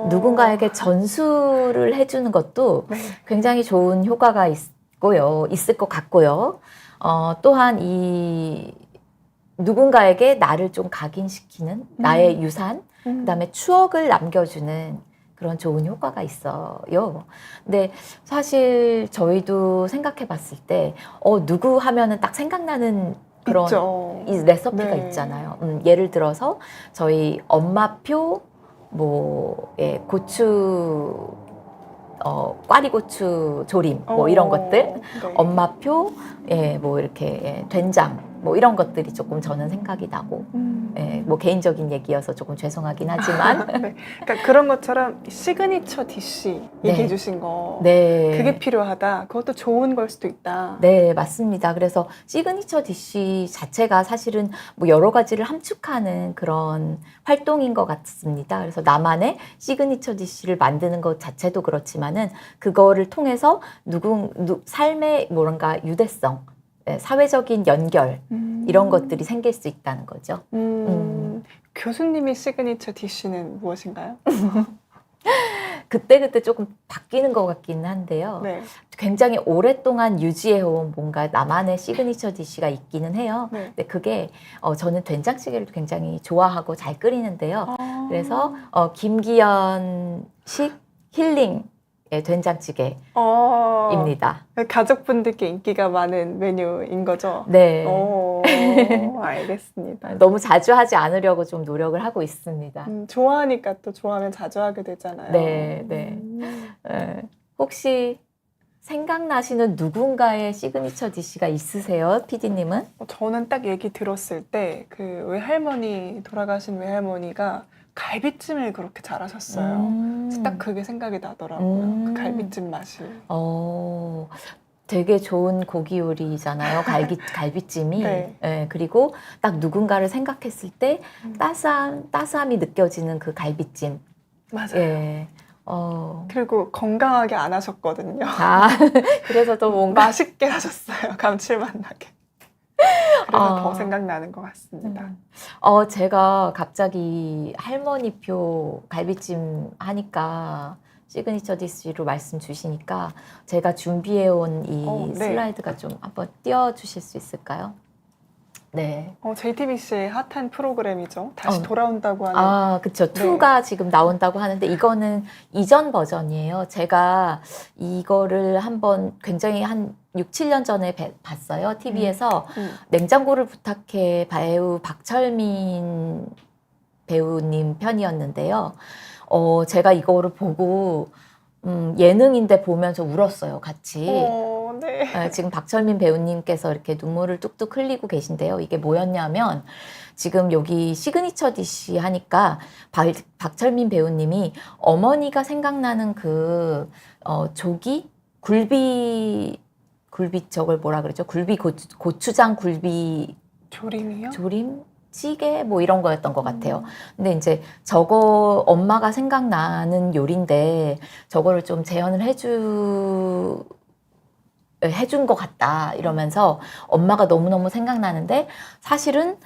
B: 누군가에게 전수를 해주는 것도
A: 네.
B: 굉장히 좋은 효과가 있을 것 같고요. 또한 누군가에게 나를 좀 각인시키는 나의 유산, 그다음에 추억을 남겨주는 그런 좋은 효과가 있어요. 근데 사실 저희도 생각해 봤을 때, 누구 하면은 딱 생각나는 그런
A: 있죠.
B: 이 레시피가
A: 네.
B: 있잖아요. 예를 들어서 저희 엄마표, 고추, 꽈리고추 조림, 뭐 이런 것들,
A: 네.
B: 엄마표, 뭐 이렇게 된장, 뭐 이런 것들이 조금 저는 생각이 나고, 뭐 개인적인 얘기여서 조금 죄송하긴 하지만,
A: 네. 그러니까 그런 것처럼 시그니처 디시 얘기해
B: 네.
A: 주신 거,
B: 네.
A: 그게 필요하다. 그것도 좋은 걸 수도 있다.
B: 네, 맞습니다. 그래서 시그니처 디시 자체가 사실은 뭐 여러 가지를 함축하는 그런 활동인 것 같습니다. 그래서 나만의 시그니처 디시를 만드는 것 자체도 그렇지만은 그거를 통해서 삶의 뭔가 유대성, 사회적인 연결 이런 것들이 생길 수 있다는 거죠.
A: 교수님의 시그니처 디시는 무엇인가요?
B: 그때그때 조금 바뀌는 것 같기는 한데요.
A: 네.
B: 굉장히 오랫동안 유지해온 뭔가 나만의 시그니처 디시가 있기는 해요.
A: 네.
B: 근데 그게 저는 된장찌개를 굉장히 좋아하고 잘 끓이는데요. 그래서 김기현식 힐링 된장찌개입니다.
A: 가족분들께 인기가 많은 메뉴인 거죠?
B: 네.
A: 알겠습니다.
B: 너무 자주 하지 않으려고 좀 노력을 하고 있습니다.
A: 좋아하니까 또 좋아하면 자주 하게 되잖아요.
B: 네, 네. 혹시 생각나시는 누군가의 시그니처 디시가 있으세요, PD님은?
A: 저는 딱 얘기 들었을 때 그 돌아가신 외할머니가 갈비찜을 그렇게 잘하셨어요. 그래서 딱 그게 생각이 나더라고요. 그 갈비찜 맛이.
B: 되게 좋은 고기 요리잖아요. 갈비찜이.
A: 네.
B: 네, 그리고 딱 누군가를 생각했을 때 따스함이 느껴지는 그 갈비찜.
A: 맞아요.
B: 예.
A: 그리고 건강하게 안 하셨거든요.
B: 그래서 또 뭔가
A: 맛있게 하셨어요. 감칠맛 나게. 그래서 더 생각나는 것 같습니다.
B: 제가 갑자기 할머니표 갈비찜 하니까 시그니처 디시로 말씀 주시니까 제가 준비해온 이
A: 네.
B: 슬라이드가 좀 한번 띄워주실 수 있을까요? 네.
A: JTBC의 핫한 프로그램이죠. 다시 돌아온다고 하는.
B: 그쵸. 2가 지금 나온다고 하는데 이거는 이전 버전이에요. 제가 이거를 한번 굉장히 한 6, 7년 전에 봤어요. TV에서 냉장고를 부탁해 배우 박철민 배우님 편이었는데요. 제가 이거를 보고 예능인데 보면서 울었어요, 같이.
A: 네.
B: 지금 박철민 배우님께서 이렇게 눈물을 뚝뚝 흘리고 계신데요. 이게 뭐였냐면 지금 여기 시그니처 디시 하니까 박철민 배우님이 어머니가 생각나는 그 굴비 저걸 뭐라 그러죠? 고추장 굴비
A: 조림이요?
B: 조림? 찌개 뭐 이런 거였던 것 같아요. 근데 이제 저거 엄마가 생각나는 요리인데 저거를 좀 재현을 해준 것 같다 이러면서 엄마가 너무너무 생각나는데 사실은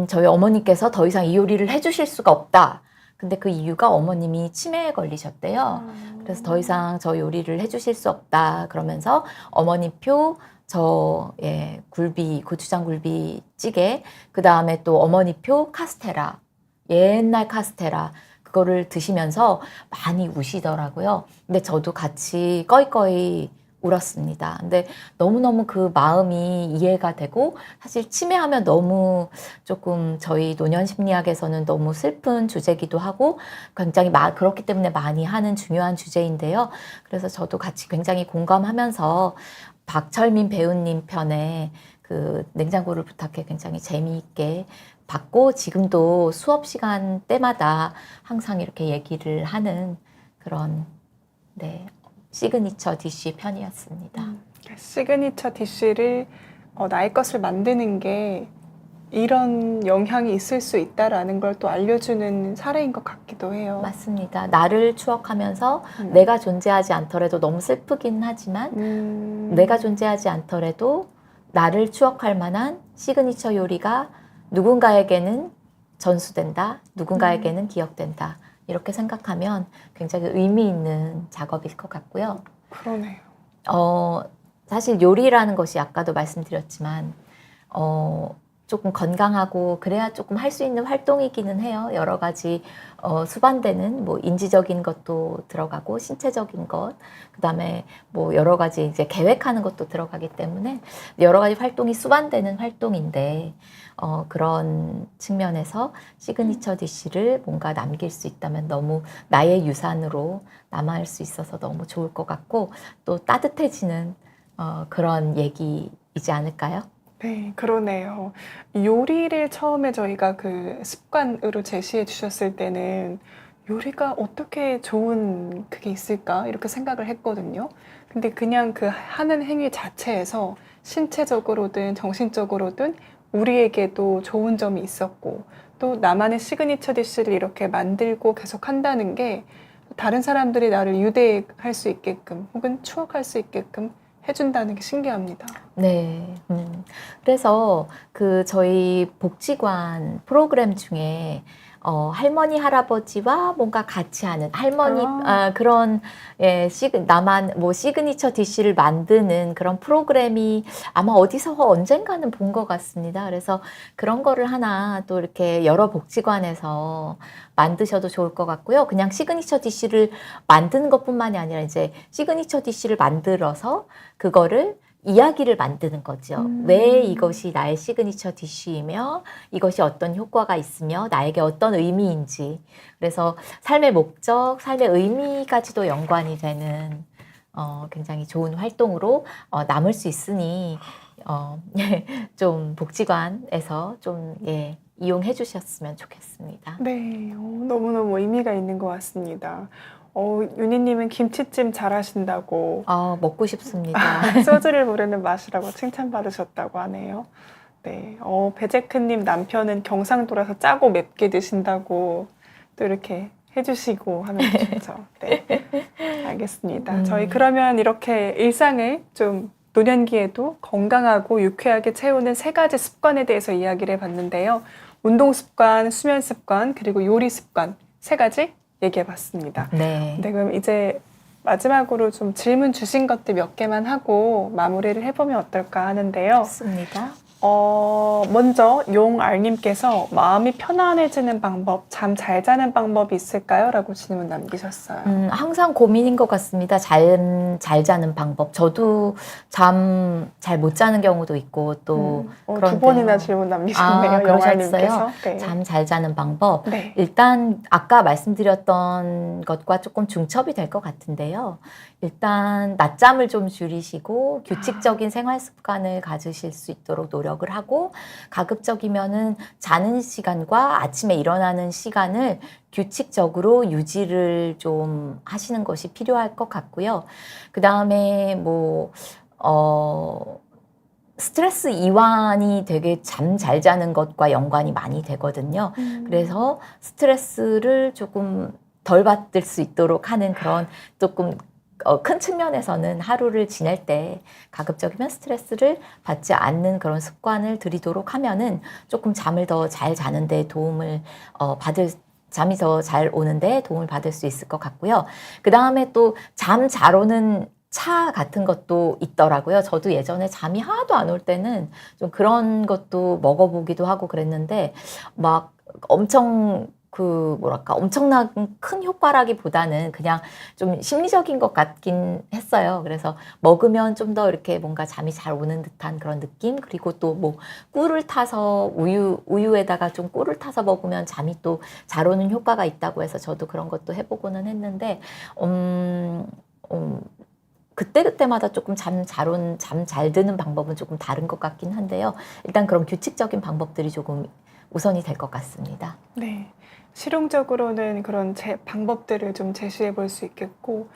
B: 저희 어머니께서 더 이상 이 요리를 해주실 수가 없다. 근데 그 이유가 어머님이 치매에 걸리셨대요. 그래서 더 이상 저 요리를 해주실 수 없다. 그러면서 어머니표 고추장 굴비 찌개, 그 다음에 또 어머니표 카스테라, 옛날 카스테라, 그거를 드시면서 많이 우시더라고요. 근데 저도 같이 꺼이꺼이 울었습니다. 근데 너무너무 그 마음이 이해가 되고, 사실 치매하면 너무 조금 저희 노년 심리학에서는 너무 슬픈 주제기도 하고 굉장히 그렇기 때문에 많이 하는 중요한 주제인데요. 그래서 저도 같이 굉장히 공감하면서 박철민 배우님 편에 그 냉장고를 부탁해 굉장히 재미있게 봤고, 지금도 수업 시간 때마다 항상 이렇게 얘기를 하는 그런, 네, 시그니처 디쉬 편이었습니다.
A: 시그니처 디쉬를 나의 것을 만드는 게 이런 영향이 있을 수 있다라는 걸 또 알려주는 사례인 것 같기도 해요.
B: 맞습니다. 나를 추억하면서 내가 존재하지 않더라도, 너무 슬프긴 하지만 내가 존재하지 않더라도 나를 추억할 만한 시그니처 요리가 누군가에게는 전수된다, 누군가에게는 기억된다. 이렇게 생각하면 굉장히 의미 있는 작업일 것 같고요.
A: 그러네요.
B: 사실 요리라는 것이 아까도 말씀드렸지만 조금 건강하고 그래야 조금 할 수 있는 활동이기는 해요. 여러 가지 수반되는 뭐 인지적인 것도 들어가고 신체적인 것, 그다음에 뭐 여러 가지 이제 계획하는 것도 들어가기 때문에 여러 가지 활동이 수반되는 활동인데, 그런 측면에서 시그니처 디쉬를 뭔가 남길 수 있다면 너무 나의 유산으로 남아할 수 있어서 너무 좋을 것 같고, 또 따뜻해지는 그런 얘기이지 않을까요?
A: 네, 그러네요. 요리를 처음에 저희가 그 습관으로 제시해 주셨을 때는 요리가 어떻게 좋은 그게 있을까? 이렇게 생각을 했거든요. 근데 그냥 그 하는 행위 자체에서 신체적으로든 정신적으로든 우리에게도 좋은 점이 있었고, 또 나만의 시그니처 디쉬를 이렇게 만들고 계속 한다는 게 다른 사람들이 나를 유대할 수 있게끔 혹은 추억할 수 있게끔 해준다는 게 신기합니다.
B: 네. 그래서 그 저희 복지관 프로그램 중에 할머니, 할아버지와 뭔가 같이 하는 할머니, 그런, 예, 나만, 뭐, 시그니처 디쉬를 만드는 그런 프로그램이 아마 어디서 언젠가는 본 것 같습니다. 그래서 그런 거를 하나 또 이렇게 여러 복지관에서 만드셔도 좋을 것 같고요. 그냥 시그니처 디쉬를 만드는 것뿐만이 아니라 이제 시그니처 디쉬를 만들어서 그거를 이야기를 만드는 거죠. 왜 이것이 나의 시그니처 디쉬이며 이것이 어떤 효과가 있으며 나에게 어떤 의미인지. 그래서 삶의 목적, 삶의 의미까지도 연관이 되는 굉장히 좋은 활동으로 남을 수 있으니 좀 복지관에서 좀 이용해 주셨으면 좋겠습니다.
A: 네, 너무너무 의미가 있는 것 같습니다. 윤희님은 김치찜 잘하신다고,
B: 먹고 싶습니다.
A: 소주를 부르는 맛이라고 칭찬받으셨다고 하네요. 네, 배제크님 남편은 경상도라서 짜고 맵게 드신다고 또 이렇게 해주시고 하면 좋죠. 네, 알겠습니다. 저희 그러면 이렇게 일상을 좀 노년기에도 건강하고 유쾌하게 채우는 3가지 습관에 대해서 이야기를 해봤는데요. 운동 습관, 수면 습관, 그리고 요리 습관 3가지 얘기해봤습니다.
B: 네.
A: 네, 그럼 이제 마지막으로 좀 질문 주신 것들 몇 개만 하고 마무리를 해보면 어떨까 하는데요.
B: 좋습니다.
A: 먼저 용알님께서 마음이 편안해지는 방법, 잠 잘 자는 방법이 있을까요? 라고 질문 남기셨어요.
B: 항상 고민인 것 같습니다. 잘 자는 방법. 저도 잠 잘 못 자는 경우도 있고 또
A: 두 번이나 질문 남기셨네요.
B: 그러셨어요?
A: 용알님께서. 네.
B: 잠 잘 자는 방법.
A: 네.
B: 일단 아까 말씀드렸던 것과 조금 중첩이 될 것 같은데요. 일단 낮잠을 좀 줄이시고 규칙적인 생활 습관을 가지실 수 있도록 노력을 하고, 가급적이면은 자는 시간과 아침에 일어나는 시간을 규칙적으로 유지를 좀 하시는 것이 필요할 것 같고요. 그 다음에 스트레스 이완이 되게 잠 잘 자는 것과 연관이 많이 되거든요. 그래서 스트레스를 조금 덜 받을 수 있도록 하는 그런 조금 큰 측면에서는 하루를 지낼 때 가급적이면 스트레스를 받지 않는 그런 습관을 들이도록 하면은 조금 잠을 더 잘 자는데 도움을 잠이 더 잘 오는데 도움을 받을 수 있을 것 같고요. 그 다음에 또 잠 잘 오는 차 같은 것도 있더라고요. 저도 예전에 잠이 하나도 안 올 때는 좀 그런 것도 먹어보기도 하고 그랬는데 막 엄청 뭐랄까, 엄청난 큰 효과라기보다는 그냥 좀 심리적인 것 같긴 했어요. 그래서 먹으면 좀 더 이렇게 뭔가 잠이 잘 오는 듯한 그런 느낌? 그리고 또 뭐 꿀을 타서 우유에다가 좀 꿀을 타서 먹으면 잠이 또 잘 오는 효과가 있다고 해서 저도 그런 것도 해보고는 했는데, 그때그때마다 조금 잠 잘 드는 방법은 조금 다른 것 같긴 한데요. 일단 그런 규칙적인 방법들이 조금 우선이 될 것 같습니다.
A: 네. 실용적으로는 그런 방법들을 좀 제시해 볼 수 있겠고,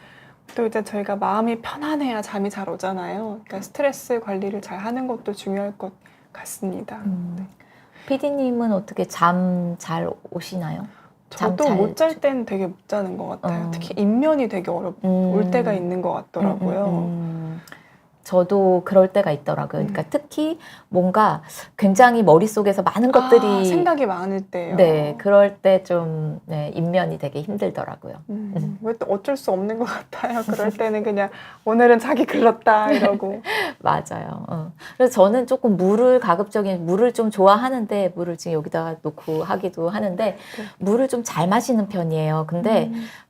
A: 또 이제 저희가 마음이 편안해야 잠이 잘 오잖아요. 그러니까 스트레스 관리를 잘 하는 것도 중요할 것 같습니다.
B: PD님은 어떻게 잠 잘 오시나요?
A: 저도 못 잘 땐 되게 못 자는 것 같아요. 특히 입면이 되게 올 때가 있는 것 같더라고요.
B: 저도 그럴 때가 있더라고요. 그러니까 특히 뭔가 굉장히 머릿속에서 많은 것들이
A: 생각이 많을 때요.
B: 네, 그럴 때 좀 입면이 되게 힘들더라고요.
A: 왜 또 어쩔 수 없는 것 같아요. 그럴 때는 그냥 오늘은 자기 글렀다 이러고.
B: 맞아요. 그래서 저는 조금 가급적인 물을 좀 좋아하는데, 물을 지금 여기다가 놓고 하기도 하는데, 물을 좀 잘 마시는 편이에요. 근데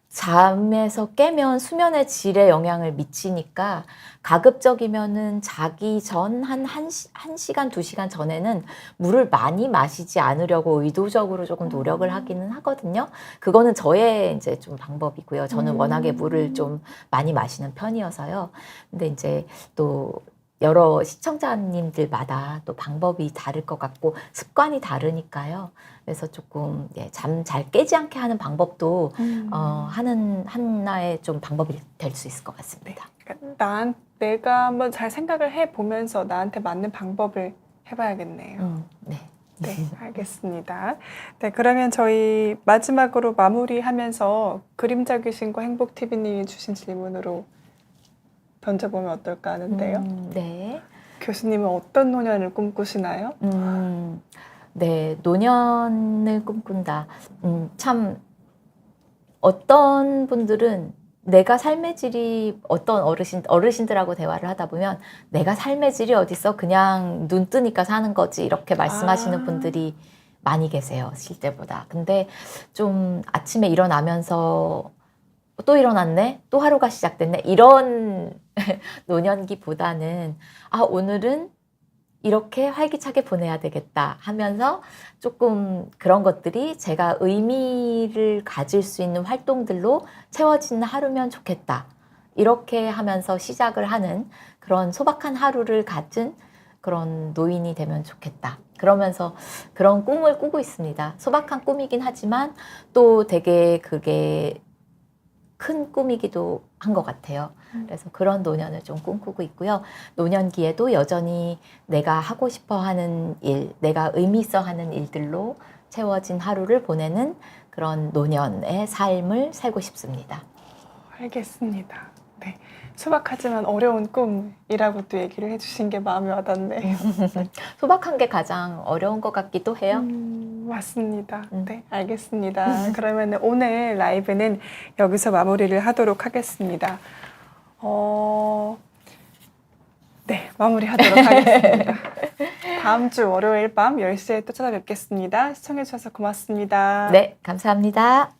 B: 잠에서 깨면 수면의 질에 영향을 미치니까 가급적이면은 자기 전 한 1시간, 2시간 전에는 물을 많이 마시지 않으려고 의도적으로 조금 노력을 하기는 하거든요. 그거는 저의 이제 좀 방법이고요. 저는 워낙에 물을 좀 많이 마시는 편이어서요. 근데 이제 또 여러 시청자님들마다 또 방법이 다를 것 같고 습관이 다르니까요. 그래서 조금 잠 잘 깨지 않게 하는 방법도 하나의 좀 방법이 될 수 있을 것 같습니다.
A: 그러니까 내가 한번 잘 생각을 해보면서 나한테 맞는 방법을 해봐야겠네요.
B: 네.
A: 네, 알겠습니다. 네, 그러면 저희 마지막으로 마무리하면서 그림자 귀신과 행복 TV님이 주신 질문으로 던져보면 어떨까 하는데요.
B: 네.
A: 교수님은 어떤 노년을 꿈꾸시나요?
B: 네, 노년을 꿈꾼다. 참 어떤 분들은 내가 삶의 질이 어떤 어르신들하고 대화를 하다 보면 내가 삶의 질이 어딨어? 그냥 눈 뜨니까 사는 거지. 이렇게 말씀하시는 분들이 많이 계세요. 실제보다. 근데 좀 아침에 일어나면서 또 일어났네? 또 하루가 시작됐네? 이런 노년기보다는 오늘은 이렇게 활기차게 보내야 되겠다 하면서 조금 그런 것들이 제가 의미를 가질 수 있는 활동들로 채워지는 하루면 좋겠다. 이렇게 하면서 시작을 하는 그런 소박한 하루를 가진 그런 노인이 되면 좋겠다. 그러면서 그런 꿈을 꾸고 있습니다. 소박한 꿈이긴 하지만 또 되게 그게 큰 꿈이기도 한 것 같아요. 그래서 그런 노년을 좀 꿈꾸고 있고요. 노년기에도 여전히 내가 하고 싶어 하는 일, 내가 의미 있어 하는 일들로 채워진 하루를 보내는 그런 노년의 삶을 살고 싶습니다.
A: 알겠습니다. 네, 소박하지만 어려운 꿈이라고 또 얘기를 해주신 게 마음에 와닿네요.
B: 소박한 게 가장 어려운 것 같기도 해요.
A: 맞습니다. 네, 알겠습니다. 그러면 오늘 라이브는 여기서 마무리를 하도록 하겠습니다. 네, 마무리하도록 하겠습니다. 다음 주 월요일 밤 10시에 또 찾아뵙겠습니다. 시청해주셔서 고맙습니다.
B: 네, 감사합니다.